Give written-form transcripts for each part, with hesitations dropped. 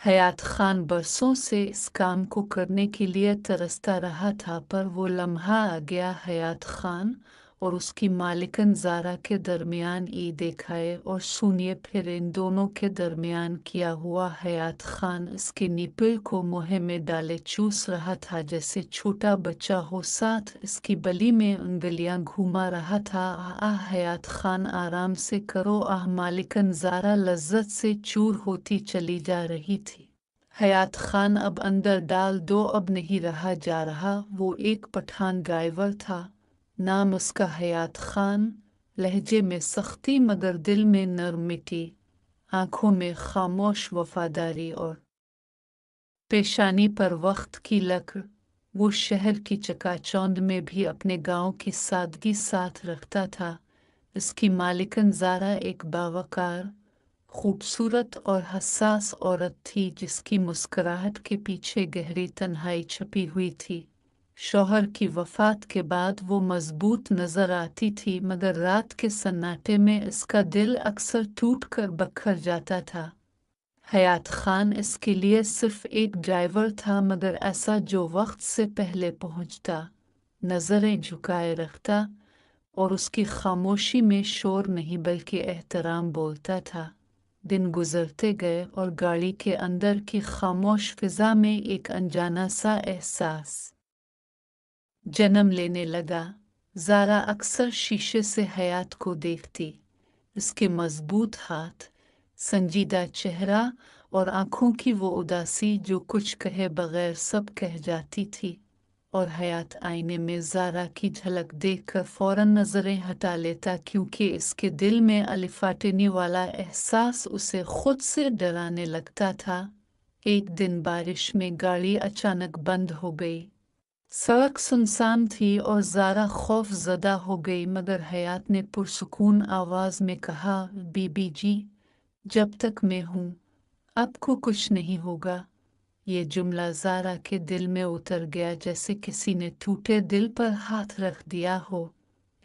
हयात खान बरसों से इस काम को करने के लिए तरसता रहा था, पर वो लम्हा आ गया। हयात खान और उसकी मालिकन ज़ारा के दरमियान ई देखाए और सुनिए फिर इन दोनों के दरमियान किया हुआ। हयात खान इसके निपल को मुँह में डाले चूस रहा था जैसे छोटा बच्चा हो, साथ इसकी बली में उंगलियां घुमा रहा था। आह हयात खान आराम से करो, आह मालिकन ज़ारा लज्जत से चूर होती चली जा रही थी। हयात खान अब अंदर डाल दो, अब नहीं रहा जा रहा। वो एक पठान ड्राइवर था, नाम उसका हयात खान, लहजे में सख्ती मगर दिल में नरमिटी, आंखों में खामोश वफादारी और पेशानी पर वक्त की लक्र। वो शहर की चकाचौंध में भी अपने गांव की सादगी साथ रखता था। इसकी मालिकन ज़ारा एक बावकार, खूबसूरत और हसास औरत थी जिसकी मुस्कुराहट के पीछे गहरी तन्हाई छुपी हुई थी। शौहर की वफ़ात के बाद वो मजबूत नज़र आती थी, मगर रात के सन्नाटे में इसका दिल अक्सर टूट कर बखर जाता था। हयात खान इसके लिए सिर्फ एक ड्राइवर था, मगर ऐसा जो वक्त से पहले पहुंचता, नज़रें झुकाए रखता और उसकी खामोशी में शोर नहीं बल्कि एहतराम बोलता था। दिन गुजरते गए और गाड़ी के अंदर की खामोश फिजा में एक अनजाना सा एहसास जन्म लेने लगा। ज़ारा अक्सर शीशे से हयात को देखती, इसके मजबूत हाथ, संजीदा चेहरा और आंखों की वो उदासी जो कुछ कहे बगैर सब कह जाती थी। और हयात आईने में ज़ारा की झलक देखकर फौरन नज़रें हटा लेता, क्योंकि इसके दिल में अलिफाटने वाला एहसास उसे खुद से डराने लगता था। एक दिन बारिश में गाड़ी अचानक बंद हो गई। सड़क सुनसान थी और ज़ारा खौफ ज़दा हो गई, मगर हयात ने पुरसुकून आवाज़ में कहा, बीबी जी, जब तक मैं हूँ आपको कुछ नहीं होगा। ये जुमला ज़ारा के दिल में उतर गया जैसे किसी ने टूटे दिल पर हाथ रख दिया हो।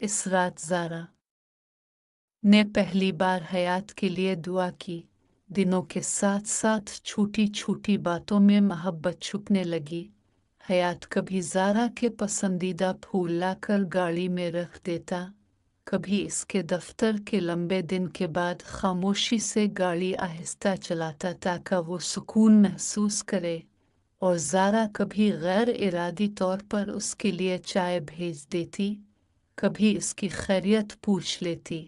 इस रात ज़ारा ने पहली बार हयात के लिए दुआ की। दिनों के साथ साथ छोटी छोटी बातों में मोहब्बत छुपने लगी। हयात कभी ज़ारा के पसंदीदा फूल लाकर गाड़ी में रख देता, कभी इसके दफ्तर के लंबे दिन के बाद खामोशी से गाड़ी आहिस्ता चलाता ताकि वो सुकून महसूस करे। और ज़ारा कभी गैर इरादी तौर पर उसके लिए चाय भेज देती, कभी इसकी खैरियत पूछ लेती।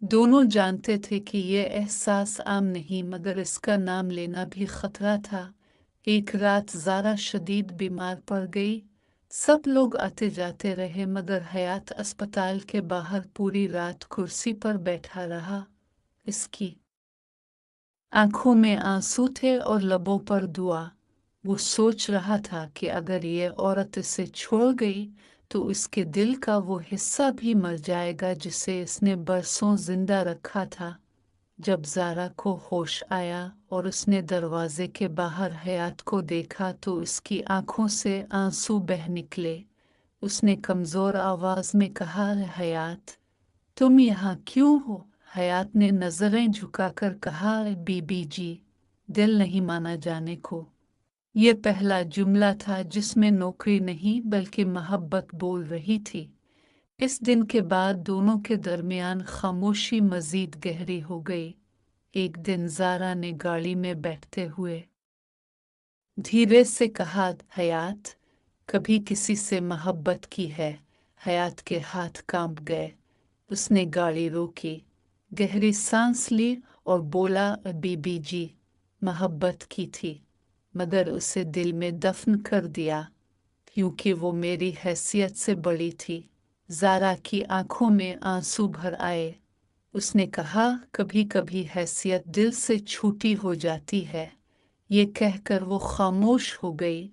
दोनों जानते थे कि यह एहसास आम नहीं, मगर इसका नाम लेना भी खतरा था। एक रात ज़ारा शदीद बीमार पड़ गई। सब लोग आते जाते रहे, मगर हयात अस्पताल के बाहर पूरी रात कुर्सी पर बैठा रहा। इसकी आंखों में आंसू थे और लबों पर दुआ। वो सोच रहा था कि अगर ये औरत इसे छोड़ गई तो इसके दिल का वो हिस्सा भी मर जाएगा जिसे इसने बरसों जिंदा रखा था। जब ज़ारा को होश आया और उसने दरवाजे के बाहर हयात को देखा तो उसकी आंखों से आंसू बह निकले। उसने कमज़ोर आवाज़ में कहा, हयात, तुम यहाँ क्यों हो? हयात ने नज़रें झुकाकर कहा, बीबी जी, दिल नहीं माना जाने को। ये पहला जुमला था जिसमें नौकरी नहीं बल्कि मोहब्बत बोल रही थी। इस दिन के बाद दोनों के दरमियान खामोशी मजीद गहरी हो गई। एक दिन ज़ारा ने गाड़ी में बैठते हुए धीरे से कहा, हयात, कभी किसी से मोहब्बत की है? हयात के हाथ कांप गए। उसने गाड़ी रोकी, गहरी सांस ली और बोला, बीबी जी, मोहब्बत की थी, मगर उसे दिल में दफन कर दिया क्योंकि वो मेरी हैसियत से बड़ी थी। ज़ारा की आंखों में आंसू भर आए। उसने कहा, कभी कभी हैसियत दिल से छूटी हो जाती है। ये कहकर वो खामोश हो गई,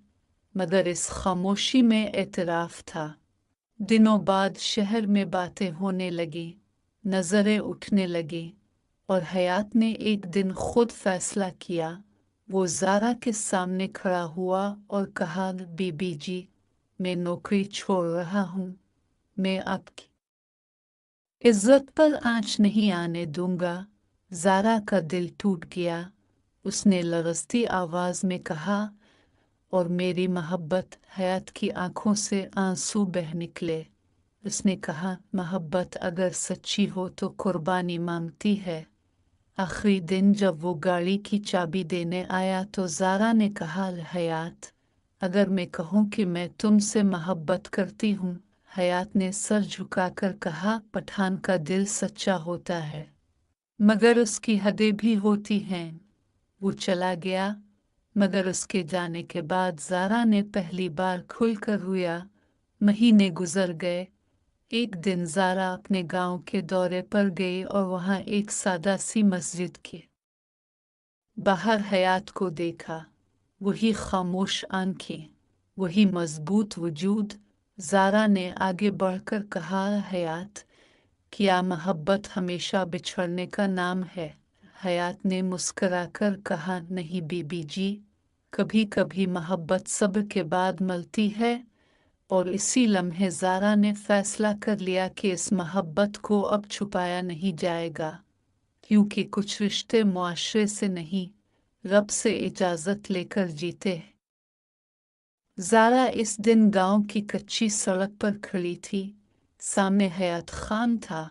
मगर इस खामोशी में एतराफ़ था। दिनों बाद शहर में बातें होने लगी, नज़रें उठने लगी और हयात ने एक दिन खुद फैसला किया। वो ज़ारा के सामने खड़ा हुआ और कहा, बीबी जी, मैं नौकरी छोड़ रहा हूँ। मैं आपकी इज्जत पर आंच नहीं आने दूंगा। ज़ारा का दिल टूट गया। उसने लरजती आवाज़ में कहा, और मेरी मोहब्बत। हयात की आंखों से आंसू बह निकले। उसने कहा, मोहब्बत अगर सच्ची हो तो कुर्बानी मांगती है। आखिरी दिन जब वो गाड़ी की चाबी देने आया तो ज़ारा ने कहा, हयात, अगर मैं कहूँ कि मैं तुमसे मोहब्बत करती हूँ। हयात ने सर झुकाकर कहा, पठान का दिल सच्चा होता है, मगर उसकी हदें भी होती हैं। वो चला गया, मगर उसके जाने के बाद ज़ारा ने पहली बार खुलकर रोया। महीने गुजर गए। एक दिन ज़ारा अपने गांव के दौरे पर गई और वहां एक सादा सी मस्जिद के बाहर हयात को देखा। वही खामोश आंखें, वही मजबूत वजूद। ज़ारा ने आगे बढ़कर कहा, हयात, क्या मोहब्बत हमेशा बिछड़ने का नाम है? हयात ने मुस्कराकर कहा, नहीं बीबी जी, कभी कभी मोहब्बत सब्र के बाद मिलती है। और इसी लम्हे ज़ारा ने फैसला कर लिया कि इस मोहब्बत को अब छुपाया नहीं जाएगा, क्योंकि कुछ रिश्ते मुआशरे से नहीं, रब से इजाज़त लेकर जीते। ज़ारा इस दिन गांव की कच्ची सड़क पर खड़ी थी। सामने हयात खान था,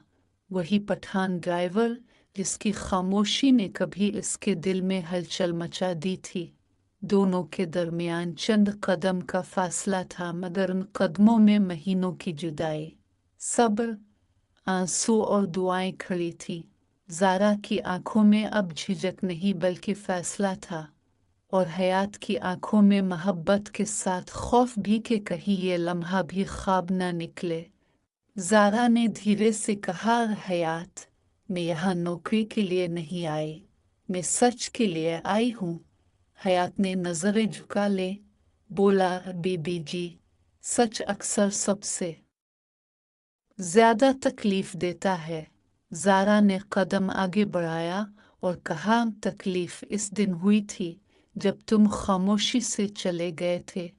वही पठान ड्राइवर जिसकी खामोशी ने कभी इसके दिल में हलचल मचा दी थी। दोनों के दरमियान चंद कदम का फासला था, मगर उन कदमों में महीनों की जुदाई, सब्र, आंसू और दुआएं खड़ी थी। ज़ारा की आंखों में अब झिझक नहीं बल्कि फैसला था, और हयात की आंखों में मोहब्बत के साथ खौफ भी कि कहीं ये लम्हा भी ख्वाब न निकले। ज़ारा ने धीरे से कहा, हयात, मैं यहाँ नौकरी के लिए नहीं आई, मैं सच के लिए आई हूँ। हयात ने नजरें झुका ले बोला, बीबी जी, सच अक्सर सबसे ज्यादा तकलीफ देता है। ज़ारा ने कदम आगे बढ़ाया और कहा, तकलीफ इस दिन हुई थी जब तुम खामोशी से चले गए थे।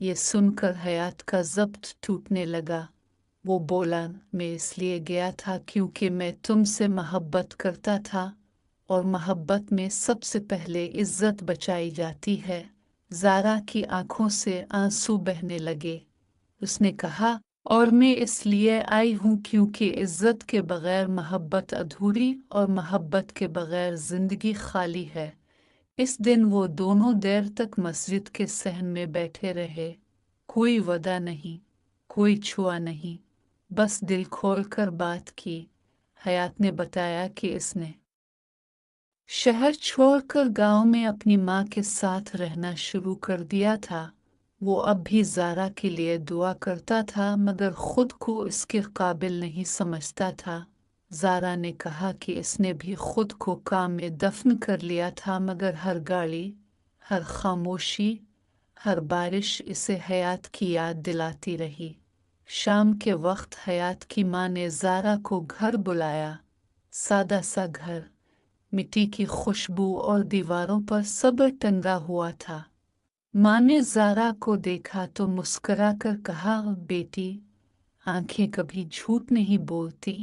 ये सुनकर हयात का ज़ब्त टूटने लगा। वो बोला, मैं इसलिए गया था क्योंकि मैं तुमसे मोहब्बत करता था, और मोहब्बत में सबसे पहले इज्जत बचाई जाती है। ज़ारा की आंखों से आंसू बहने लगे। उसने कहा, और मैं इसलिए आई हूँ क्योंकि इज्जत के बगैर मोहब्बत अधूरी और मोहब्बत के बगैर जिंदगी खाली है। इस दिन वो दोनों देर तक मस्जिद के सहन में बैठे रहे। कोई वदा नहीं, कोई छुआ नहीं, बस दिल खोल कर बात की। हयात ने बताया कि इसने शहर छोड़कर गांव में अपनी माँ के साथ रहना शुरू कर दिया था। वो अब भी ज़ारा के लिए दुआ करता था, मगर खुद को इसके काबिल नहीं समझता था। ज़ारा ने कहा कि इसने भी खुद को काम में दफन कर लिया था, मगर हर गाड़ी, हर खामोशी, हर बारिश इसे हयात की याद दिलाती रही। शाम के वक्त हयात की माँ ने ज़ारा को घर बुलाया। सादा सा घर, मिट्टी की खुशबू और दीवारों पर सब्र टंगा हुआ था। माँ ने ज़ारा को देखा तो मुस्कुरा कर कहा, बेटी, आंखें कभी झूठ नहीं बोलती।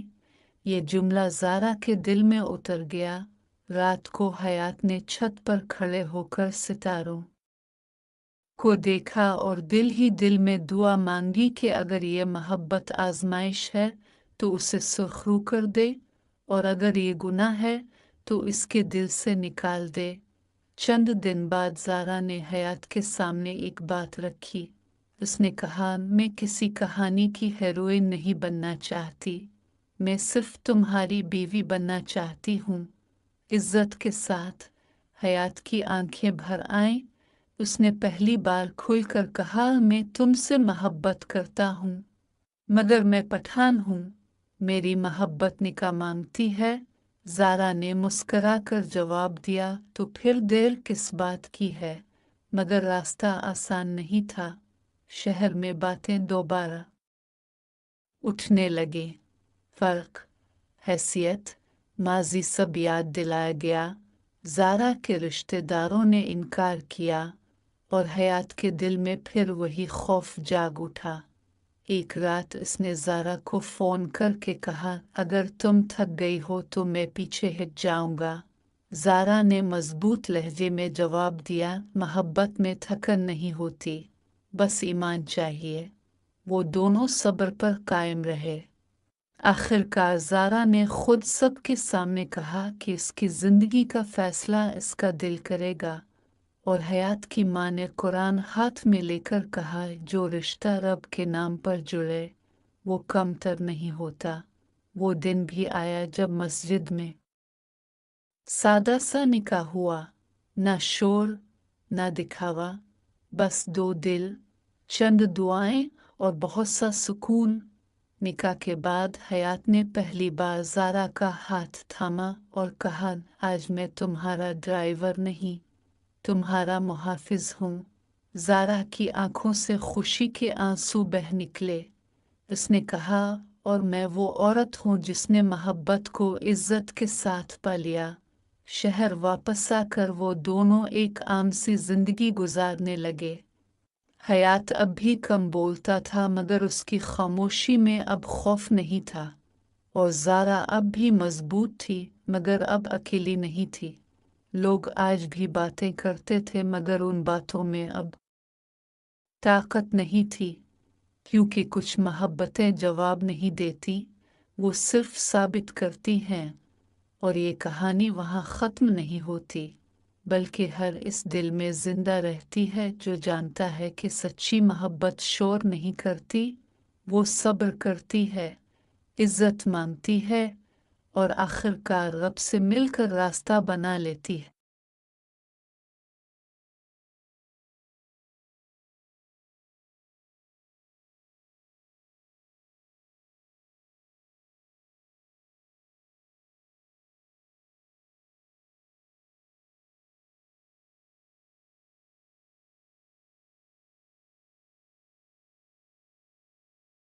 ये जुमला ज़ारा के दिल में उतर गया। रात को हयात ने छत पर खड़े होकर सितारों को देखा और दिल ही दिल में दुआ मांगी कि अगर ये मोहब्बत आजमाइश है तो उसे सुरखरू कर दे, और अगर ये गुनाह है तो इसके दिल से निकाल दे। चंद दिन बाद ज़ारा ने हयात के सामने एक बात रखी। उसने कहा, मैं किसी कहानी की हीरोइन नहीं बनना चाहती, मैं सिर्फ तुम्हारी बीवी बनना चाहती हूँ, इज्जत के साथ। हयात की आंखें भर आईं। उसने पहली बार खुलकर कहा, मैं तुमसे मोहब्बत करता हूँ, मगर मैं पठान हूँ, मेरी मोहब्बत निकाह मांगती है। ज़ारा ने मुस्कराकर जवाब दिया, तो फिर देर किस बात की है? मगर रास्ता आसान नहीं था। शहर में बातें दोबारा उठने लगे। फर्क, हैसियत, माजी सब याद दिलाया गया। ज़ारा के रिश्तेदारों ने इनकार किया, और हयात के दिल में फिर वही खौफ जाग उठा। एक रात इसने ज़ारा को फ़ोन करके कहा, अगर तुम थक गई हो तो मैं पीछे हट जाऊंगा। ज़ारा ने मज़बूत लहजे में जवाब दिया, मोहब्बत में थकन नहीं होती, बस ईमान चाहिए। वो दोनों सब्र पर कायम रहे। आखिरकार ज़ारा ने खुद सबके सामने कहा कि इसकी ज़िंदगी का फ़ैसला इसका दिल करेगा, और हयात की माँ ने कुरान हाथ में लेकर कहा, जो रिश्ता रब के नाम पर जुड़े वो कमतर नहीं होता। वो दिन भी आया जब मस्जिद में सादा सा निकाह हुआ, ना शोर ना दिखावा, बस दो दिल, चंद दुआएं और बहुत सा सुकून। निकाह के बाद हयात ने पहली बार ज़ारा का हाथ थामा और कहा, आज मैं तुम्हारा ड्राइवर नहीं, तुम्हारा मुहाफिज हूँ। ज़ारा की आंखों से खुशी के आंसू बह निकले। उसने कहा, और मैं वो औरत हूँ जिसने मोहब्बत को इज्जत के साथ पा लिया। शहर वापस आकर वो दोनों एक आम सी जिंदगी गुजारने लगे। हयात अब भी कम बोलता था, मगर उसकी खामोशी में अब खौफ नहीं था, और ज़ारा अब भी मजबूत थी, मगर अब अकेली नहीं थी। लोग आज भी बातें करते थे, मगर उन बातों में अब ताकत नहीं थी, क्योंकि कुछ मोहब्बतें जवाब नहीं देती, वो सिर्फ साबित करती हैं। और ये कहानी वहाँ ख़त्म नहीं होती, बल्कि हर इस दिल में ज़िंदा रहती है जो जानता है कि सच्ची मोहब्बत शोर नहीं करती, वो सब्र करती है, इज़्ज़त मांगती है, और आखिरकार रब से मिलकर रास्ता बना लेती है।